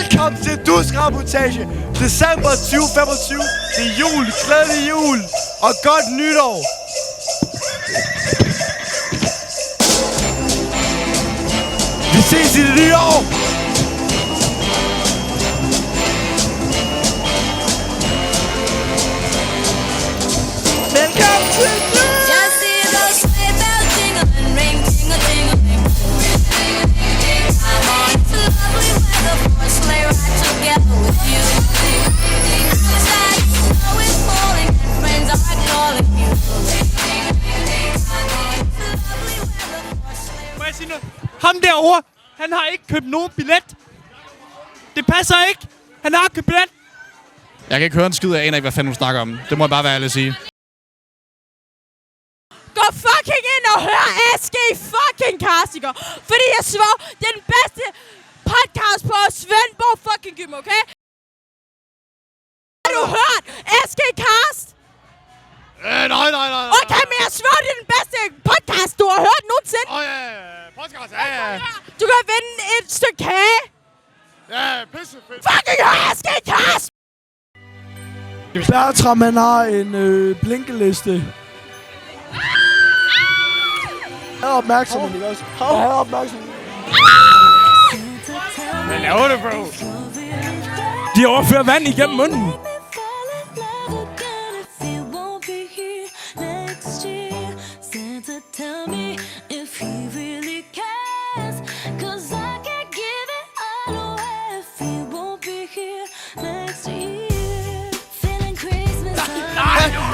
Velkommen til Duskrapportage, december 2025. Det er jul, glædelig jul og godt nytår. Vi ses i det nye år. Velkommen til Må jeg sige noget? Ham derovre, han har ikke købt nogen billet. Det passer ikke. Han har købt billet. Jeg kan ikke høre en skid, jeg aner ikke, hvad fanden hun snakker om. Det må jeg bare være ærlig at sige. Gå fucking ind og hør SG fucking Karstiger. Fordi jeg svår, det er den bedste podcast på Svendborg fucking Gym, okay? Har du hørt SG Karst? Nej. Okay, men jeg svår, det er den bedste podcast, du har hørt nogensinde. Ja. Podcast, ja. Du kan vinde et stykke kage. Ja, pisse fedt. Fucking hør SG Karst! Bertram, han har en blinkeliste. Han er opmærksom, ikke også? Han er opmærksom. Hvad laver du, bro? De overfører vand igennem munden.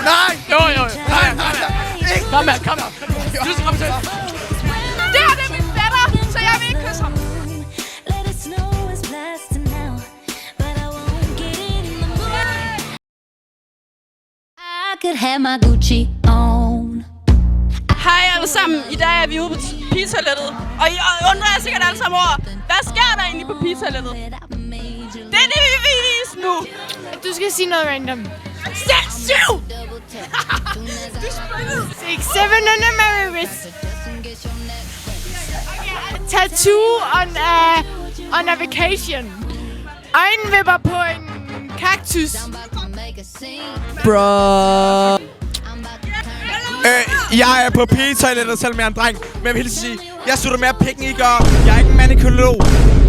Nej! Jo. Kom her. Du skal komme til. Det her, det er min fætter, så jeg vil ikke kysse ham. I could have my Gucci on. Hej alle sammen, i dag er vi ude på pigetoilettet. Og I undrer jer sikkert alle sammen over, hvad sker der egentlig på pigetoilettet? Det er det, vi vil vise nu. Du skal sige noget random. 6, 7! Du spillede. 6, 7 on a Mary wrist. Tattoo on a vacation. Øjenvipper på en kaktus. Bro. Jeg er på pigetoilettet, selvom jeg er en dreng. Men jeg vil sige, jeg slutter med at pikken ikke, og jeg er ikke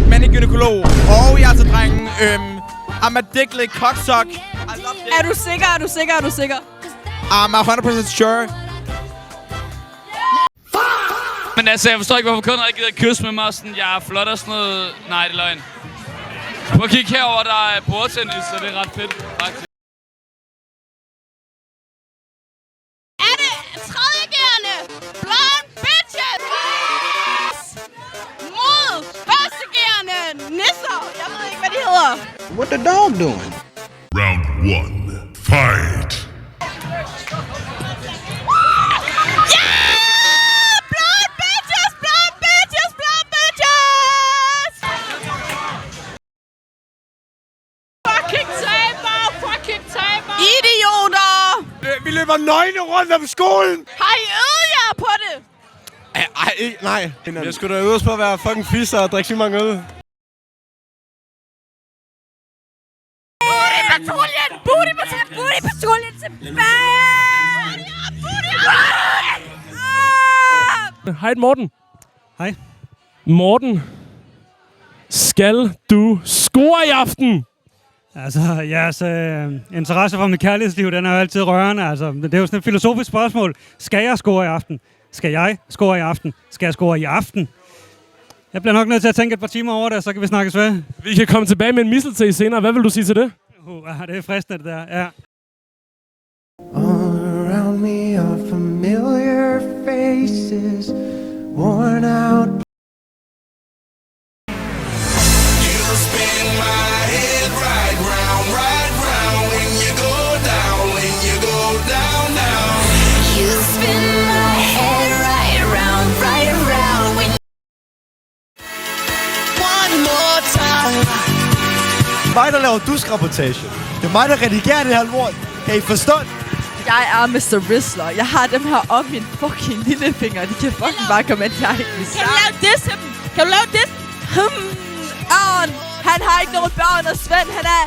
mandegynækolog. Og jeg er til drengen. I'm a dickly cocksock. Er du sikker? I'm 100% sure. Men altså, jeg forstår ikke, hvorfor kunden ikke gider kysse med mig. Sådan, jeg er flot og sådan noget. Nej, det er løgn. Prøv at kigge herover, der er bordtennis, så det er ret fedt, faktisk. Er det tredjegærende blonde bitches mod førstegærende nisser? Jeg ved ikke, hvad de hedder. What the dog doing? Round 1. Fight! Idioter! Vi løber nøgne rundt om skolen. Har I øvet jer på det? Ej, nej. Jeg skulle da øve os på at være fucking fisser og drikke så mange øl. Booty-patruljen tilbage! Hej Morten. Hej. Morten. Skal du score i aften? Altså, jeres interesse for mit kærlighedsliv, den er jo altid rørende. Altså, det er jo sådan et filosofisk spørgsmål. Skal jeg score i aften? Skal jeg score i aften? Skal jeg score i aften? Jeg bliver nok nødt til at tænke et par timer over det, så kan vi snakkes ved. Vi kan komme tilbage med en mistelten senere. Hvad vil du sige til det? Det er fristende, det der. Ja. All around me are familiar faces, worn out. Mig, der laver duskrapportage. Det er mig, der redigerer det her lort. Kan I forstå det? Jeg er Mr. Rizzler. Jeg har dem her om min fucking lillefinger. De kan fucking bare komme ind. Jeg er ikke. Kan du lave det til dem? Kan du lave det? Han har ikke nogen børn, og Svend, han er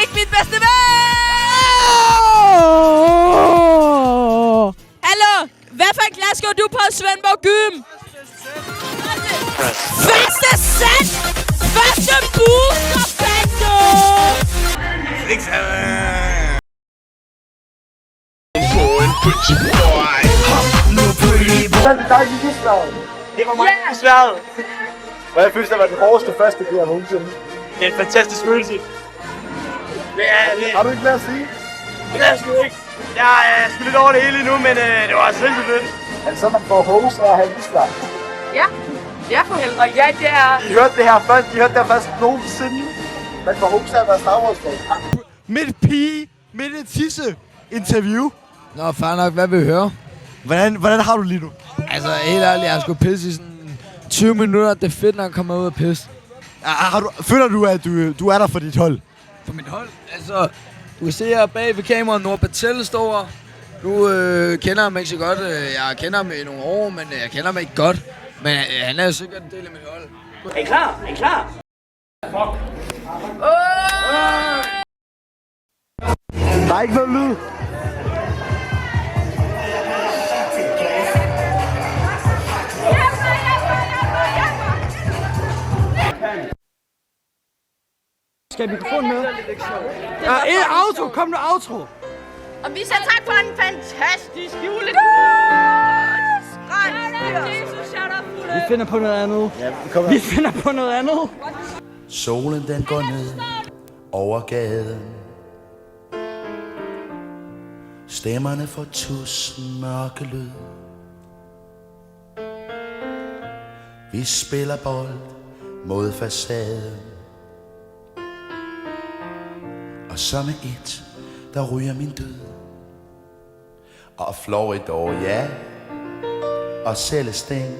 ikke min bedste ven! Hallo? Hvad for en klasse går du på, Svendborg Gym? Første sæt! Første booster, Bando! Det var mig, der sværede. Hvordan føles det at være den hårdeste første gear nogensinde? Det er en fantastisk følelse. Det er... Har du ikke mere at sige? Det er sgu ikke. Jeg er sgu lidt over det hele nu, men det var sindssygt fedt. Er det så, man får hose og have isler? Ja, det er for helvede. Ja, det er... I hørte det her først nogensinde. Man får hose af at være Star Wars-fan. Midt pige, midt et tisse interview. Nå, fair nok, hvad vil I høre? Hvordan har du lige nu? Altså, helt ærligt, jeg skulle pisse i sådan 20 minutter. Det er fedt, når jeg kommer ud og pisse. Føler du, at du er der for dit hold? For mit hold? Altså, du kan se her bag ved kameraet, Noah Patel står. Nu kender jeg mig ikke så godt. Jeg kender ham i nogle år, men jeg kender ham ikke godt. Men han er jo sikkert en del af mit hold. Er I klar? Er I klar? Fuck. Der er ikke noget lyd. Skal mikrofonen med? Ja, outro! Kom nu, outro! Og vi siger tak for en fantastisk juletur! Vi finder på noget andet. Ja, vi finder på noget andet. Solen den går ned over gaden. Stemmerne får tusind mørke lyd. Vi spiller bold mod facaden. Og så med et, der ryger min død. Og Floridor, ja. Og Celestine.